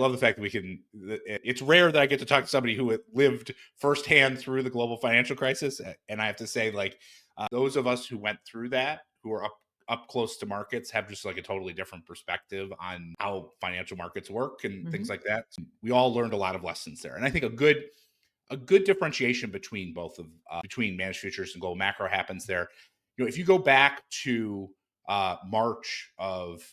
love the fact that it's rare that I get to talk to somebody who lived firsthand through the global financial crisis. And I have to say, like, those of us who went through that, who are up close to markets, have just like a totally different perspective on how financial markets work and things like that. So we all learned a lot of lessons there. And I think a good differentiation between between managed futures and global macro happens there. If you go back to March of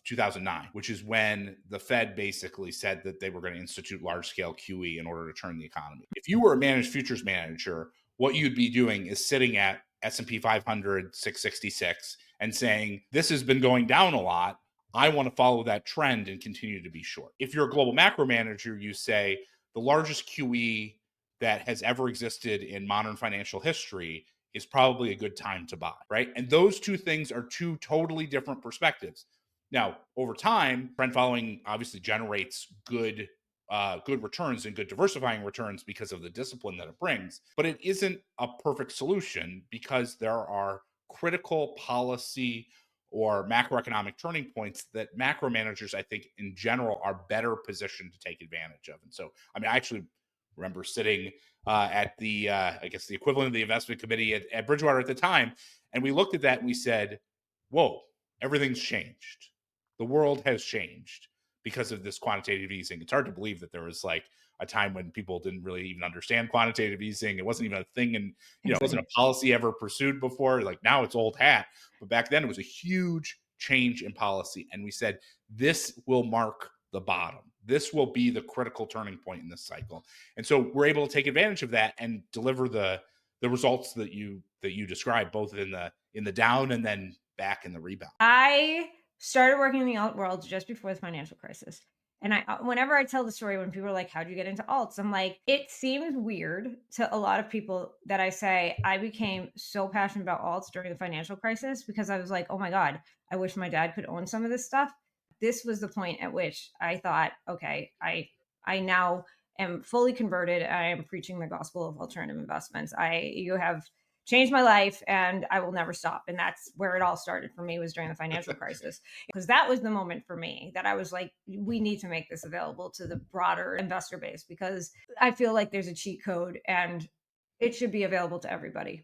2009, which is when the Fed basically said that they were going to institute large scale QE in order to turn the economy. If you were a managed futures manager, what you'd be doing is sitting at S&P 500 666 and saying, this has been going down a lot. I want to follow that trend and continue to be short. If you're a global macro manager, you say the largest QE that has ever existed in modern financial history is probably a good time to buy, right? And those two things are two totally different perspectives. Now, over time, trend following obviously generates good returns and good diversifying returns because of the discipline that it brings. But it isn't a perfect solution because there are critical policy or macroeconomic turning points that macro managers, I think, in general, are better positioned to take advantage of. And so, I mean, I actually remember sitting at the, I guess, the equivalent of the investment committee at Bridgewater at the time, and we looked at that and we said, whoa, everything's changed. The world has changed because of this quantitative easing. It's hard to believe that there was like a time when people didn't really even understand quantitative easing. It wasn't even a thing, and it wasn't a policy ever pursued before. Like now it's old hat, but back then it was a huge change in policy. And we said, this will mark the bottom. This will be the critical turning point in this cycle. And so we're able to take advantage of that and deliver the results that you described, both in the down and then back in the rebound. I started working in the alt world just before the financial crisis. And whenever I tell the story, when people are like, how'd you get into alts? I'm like, it seems weird to a lot of people that I say I became so passionate about alts during the financial crisis because I was like, oh my God, I wish my dad could own some of this stuff. This was the point at which I thought, okay, I now am fully converted. I am preaching the gospel of alternative investments. You have changed my life and I will never stop. And that's where it all started for me, was during the financial crisis, because that was the moment for me that I was like, we need to make this available to the broader investor base because I feel like there's a cheat code and it should be available to everybody.